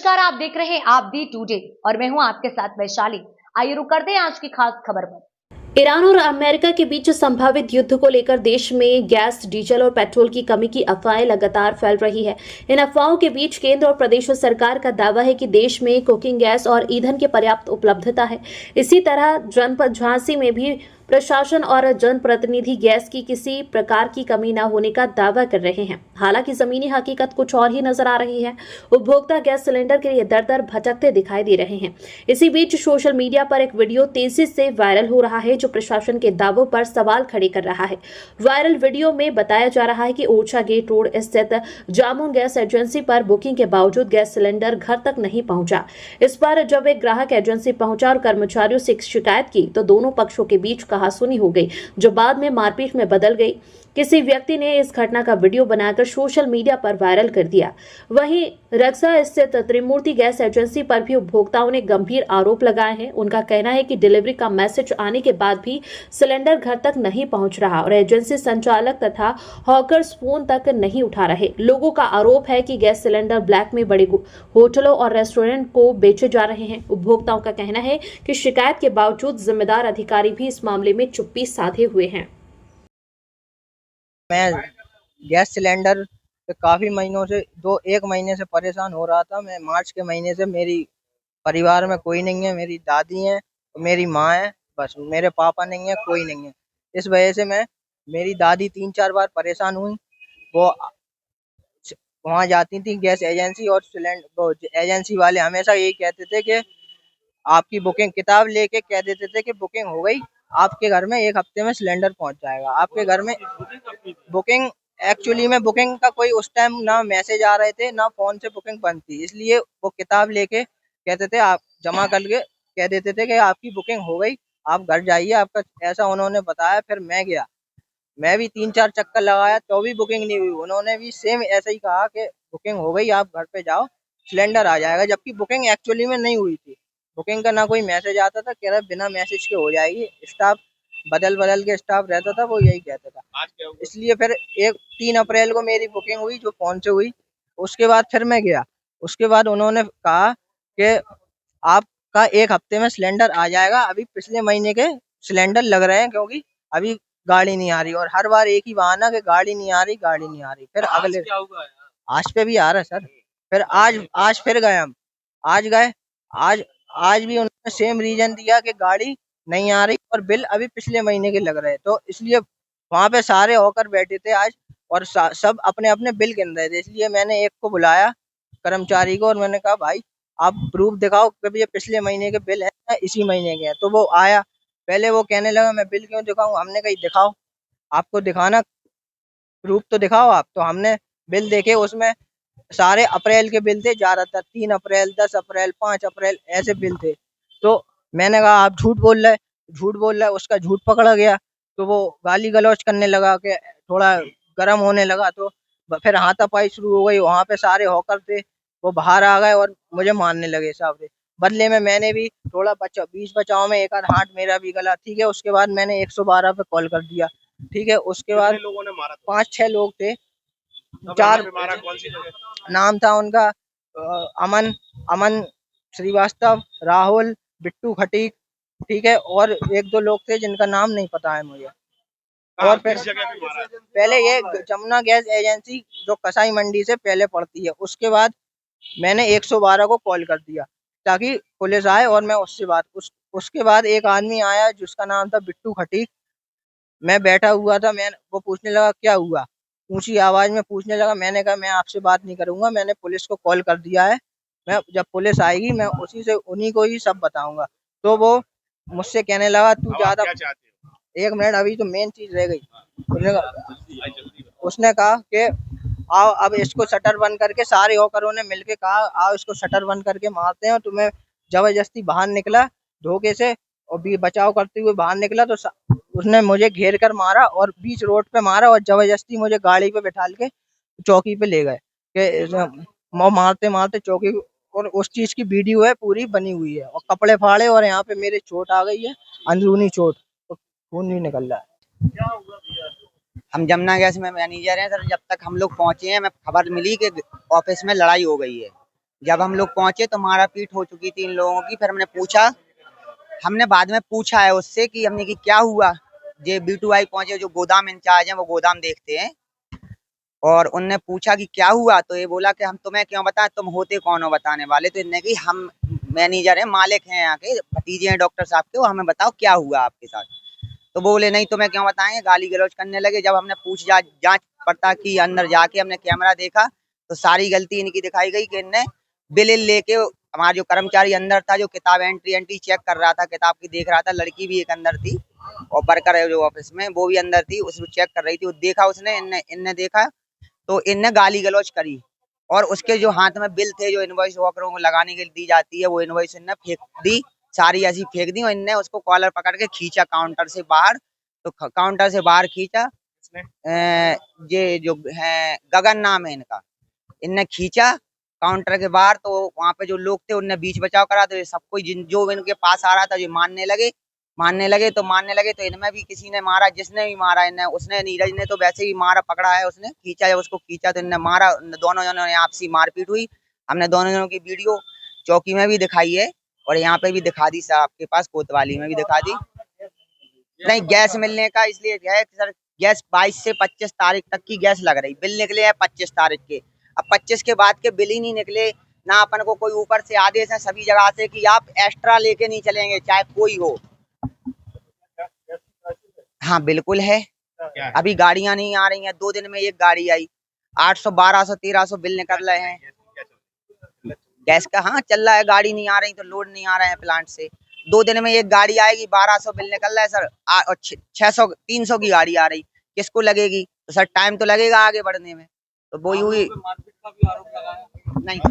नमस्कार, आप देख रहे हैं आप दी टुडे और मैं हूं आपके साथ वैशाली। आइए रुक करते हैं आज की खास खबर पर। ईरान और अमेरिका के बीच संभावित युद्ध को लेकर देश में गैस, डीजल और पेट्रोल की कमी की अफवाहें लगातार फैल रही है। इन अफवाहों के बीच केंद्र और प्रदेश सरकार का दावा है कि देश में कुकिंग गैस और ईंधन की पर्याप्त उपलब्धता है। इसी तरह जनपद झांसी में भी प्रशासन और जनप्रतिनिधि गैस की किसी प्रकार की कमी न होने का दावा कर रहे हैं। हालांकि जमीनी हकीकत कुछ और ही नजर आ रही है। उपभोक्ता गैस सिलेंडर के लिए दर दर भटकते दिखाई दे रहे हैं। इसी बीच सोशल मीडिया पर एक वीडियो तेजी से वायरल हो रहा है जो प्रशासन के दावों पर सवाल खड़े कर रहा है। वायरल वीडियो में बताया जा रहा है कि ओरछा गेट रोड स्थित जामुन गैस एजेंसी पर बुकिंग के बावजूद गैस सिलेंडर घर तक नहीं पहुंचा। इस पर जब एक ग्राहक एजेंसी पहुंचा और कर्मचारियों से शिकायत की तो दोनों पक्षों के बीच कहासुनी हो गई, जो बाद में मारपीट में बदल गई। किसी व्यक्ति ने इस घटना का वीडियो बनाकर सोशल मीडिया पर वायरल कर दिया। वहीं रक्सा स्थित त्रिमूर्ति गैस एजेंसी पर भी उपभोक्ताओं ने गंभीर आरोप लगाए हैं। उनका कहना है कि डिलीवरी का मैसेज आने के बाद भी सिलेंडर घर तक नहीं पहुंच रहा और एजेंसी संचालक तथा हॉकर्स फोन तक नहीं उठा रहे। लोगों का आरोप है कि गैस सिलेंडर ब्लैक में बड़े होटलों और रेस्टोरेंट को बेचे जा रहे हैं। उपभोक्ताओं का कहना है कि शिकायत के बावजूद जिम्मेदार अधिकारी भी इस मामले में चुप्पी साधे हुए हैं। मैं गैस सिलेंडर पे काफ़ी महीनों से एक महीने से परेशान हो रहा था। मैं मार्च के महीने से, मेरी परिवार में कोई नहीं है, मेरी दादी हैं, मेरी माँ है, बस मेरे पापा नहीं है, कोई नहीं है। इस वजह से मेरी दादी 3-4 बार परेशान हुई। वो वहाँ जाती थी गैस एजेंसी, और वो एजेंसी वाले हमेशा यही कहते थे कि आपकी बुकिंग, किताब लेके कह देते थे कि बुकिंग हो गई, आपके घर में 1 हफ्ते में सिलेंडर पहुँच जाएगा। आपके घर में बुकिंग, एक्चुअली में बुकिंग का कोई उस टाइम ना मैसेज आ रहे थे, ना फ़ोन से बुकिंग बनती, इसलिए वो किताब लेके कहते थे, आप जमा करके कह देते थे कि आपकी बुकिंग हो गई, आप घर जाइए आपका, ऐसा उन्होंने बताया। फिर मैं गया, मैं भी 3-4 चक्कर लगाया तो भी बुकिंग नहीं हुई। उन्होंने भी सेम ऐसा ही कहा कि बुकिंग हो गई, आप घर पे जाओ, सिलेंडर आ जाएगा, जबकि बुकिंग एक्चुअली में नहीं हुई थी। बुकिंग का ना कोई मैसेज आता था, कह रहा बिना मैसेज के हो जाएगी। स्टाफ बदल के स्टाफ रहता था, वो यही कहता था। इसलिए फिर 3 अप्रैल को मेरी बुकिंग हुई, जो फ़ोन से हुई। उसके बाद फिर मैं गया, उसके बाद उन्होंने कहा कि आपका 1 हफ्ते में सिलेंडर आ जाएगा। अभी पिछले महीने के सिलेंडर लग रहे हैं, क्योंकि अभी गाड़ी नहीं आ रही, और हर बार एक ही बहाना कि गाड़ी नहीं आ रही, गाड़ी नहीं आ रही। फिर अगले आज पे भी आ रहा है सर। फिर आज फिर गए हम, आज गए, आज आज भी उन्होंने सेम रीजन दिया कि गाड़ी नहीं आ रही, और बिल अभी पिछले महीने के लग रहे हैं। तो इसलिए वहाँ पे सारे होकर बैठे थे आज, और सब अपने अपने बिल गिन रहे थे। इसलिए मैंने एक को बुलाया, कर्मचारी को, और मैंने कहा भाई आप प्रूफ दिखाओ कि ये पिछले महीने के बिल है या इसी महीने के हैं। तो वो आया, पहले वो कहने लगा मैं बिल क्यों दिखाऊं। हमने कहा दिखाओ, आपको दिखाना, प्रूफ तो दिखाओ आप। तो हमने बिल देखे, उसमें सारे अप्रैल के बिल थे ज़्यादातर, 3 अप्रैल, 10 अप्रैल, 5 अप्रैल ऐसे बिल थे। तो मैंने कहा आप झूठ बोल रहा है, उसका झूठ पकड़ा गया। तो वो गाली गलौज करने लगा, कि थोड़ा गर्म होने लगा। तो फिर हाथापाई शुरू हो गई, वहाँ पे सारे हॉकर थे, वो बाहर आ गए और मुझे मारने लगे साहब। बदले में मैंने भी थोड़ा बीच बचाव में एक आध हाथ मेरा भी गला, ठीक है। उसके बाद मैंने 112 पे कॉल कर दिया, ठीक है। उसके बाद लोगों ने मारा, 5-6 लोग थे, 4 नाम था उनका, अमन अमन श्रीवास्तव, राहुल, बिट्टू खटीक, ठीक है, और 1-2 लोग थे जिनका नाम नहीं पता है मुझे। और फिर पहले ये जमुना गैस एजेंसी जो कसाई मंडी से पहले पड़ती है, उसके बाद मैंने 112 को कॉल कर दिया ताकि पुलिस आए और मैं उससे उसके बाद एक आदमी आया जिसका नाम था बिट्टू खटीक। मैं बैठा हुआ था, वो पूछने लगा क्या हुआ, ऊंची आवाज में पूछने लगा। मैंने कहा मैं आपसे बात नहीं करूंगा, मैंने पुलिस को कॉल कर दिया है, मैं जब पुलिस आएगी मैं उन्हीं को ही सब बताऊंगा। तो वो मुझसे कहने लगा तू ज्यादा, 1 मिनट, अभी तो मेन चीज रह गई। उसने कहा कि आओ अब इसको शटर बंद करके, सारे होकरों ने मिलके कहा आओ इसको शटर बंद करके मारते हैं। तो मैं जबरदस्ती बाहर निकला धोखे से, और भी बचाव करते हुए बाहर निकला, तो उसने मुझे घेर कर मारा और बीच रोड पे मारा, और जबरदस्ती मुझे गाड़ी पे बैठा के चौकी पे ले गए कि मारते मारते चौकी। और उस चीज की वीडियो है, पूरी बनी हुई है, और कपड़े फाड़े, और यहाँ पे मेरे चोट आ गई है, अंदरूनी चोट, तो खून भी निकल रहा है। हम जमुना गैस में मैनेजर हैं सर। जब तक हम लोग पहुंचे हैं, हमें खबर मिली कि ऑफिस में लड़ाई हो गई है। जब हम लोग पहुंचे तो मारा पीट हो चुकी थी इन लोगों की। फिर हमने बाद में पूछा है उससे कि हमने कि क्या हुआ। ये B2I पहुंचे, जो गोदाम इंचार्ज है वो गोदाम देखते हैं, और उनने पूछा कि क्या हुआ, तो ये बोला कि हम तुम्हें क्यों बताएं, तुम होते कौन हो बताने वाले। तो इन्हें कि हम मैनेजर हैं, मालिक हैं यहाँ के, भतीजे हैं डॉक्टर साहब के, वो हमें बताओ क्या हुआ आपके साथ। तो बोले नहीं तुम्हें क्यों बताएंगे, गाली गलौज करने लगे। जब हमने जांच पड़ताल की, अंदर जाके हमने कैमरा देखा, तो सारी गलती इनकी दिखाई गई कि इनने बिल लेके, हमारा जो कर्मचारी अंदर था, जो किताब एंट्री चेक कर रहा था, किताब की देख रहा था, लड़की भी एक अंदर थी, और वर्कर है जो ऑफिस में, वो भी अंदर थी, उसको चेक कर रही थी। वो देखा उसने, इनने देखा, तो इनने गाली गलौज करी, और उसके जो हाथ में बिल थे, जो इनवॉइस वर्करों को लगाने के लिए दी जाती है, वो इनवॉइस इनने फेंक दी, सारी ऐसी फेंक दी, और इनने उसको कॉलर पकड़ के खींचा काउंटर से बाहर। तो काउंटर से बाहर खींचा, ये जो है गगन नाम है इनका, इनने खींचा काउंटर के बाहर। तो वहां पे जो लोग थे उनने बीच बचाव करा, तो ये सब कोई जो इनके पास आ रहा था, जो मानने लगे तो इनमें भी किसी ने मारा, जिसने भी मारा इन्हें, उसने, नीरज ने तो वैसे ही मारा, पकड़ा है उसने, खींचा, जब उसको खींचा तो इनने मारा, दोनों जनों ने आपसी मारपीट हुई। हमने दोनों जनों की वीडियो चौकी में भी दिखाई है, और यहाँ पे भी दिखा दी सर, आपके पास कोतवाली में भी दिखा दी। नहीं, गैस मिलने का इसलिए है कि सर, गैस 22 से 25 तारीख तक की गैस लग रही, बिल निकले हैं 25 तारीख के। अब 25 के बाद के बिल ही नहीं निकले, ना अपन को कोई ऊपर से आदेश है सभी जगह से कि आप एक्स्ट्रा लेके नहीं चलेंगे, चाहे कोई हो। हाँ बिल्कुल है, अभी गाड़ियां नहीं आ रही हैं, 2 दिन में एक गाड़ी आई, 800 1200 1300 बिल निकल रहे हैं गैस का। हाँ चल रहा है, गाड़ी नहीं आ रही तो लोड नहीं आ रहे हैं प्लांट से। 2 दिन में एक गाड़ी आएगी, 1200 बिल निकल रहा है सर, और 600 300 की गाड़ी आ रही, किसको लगेगी? तो सर टाइम तो लगेगा आगे बढ़ने में। तो वो हुई नहीं।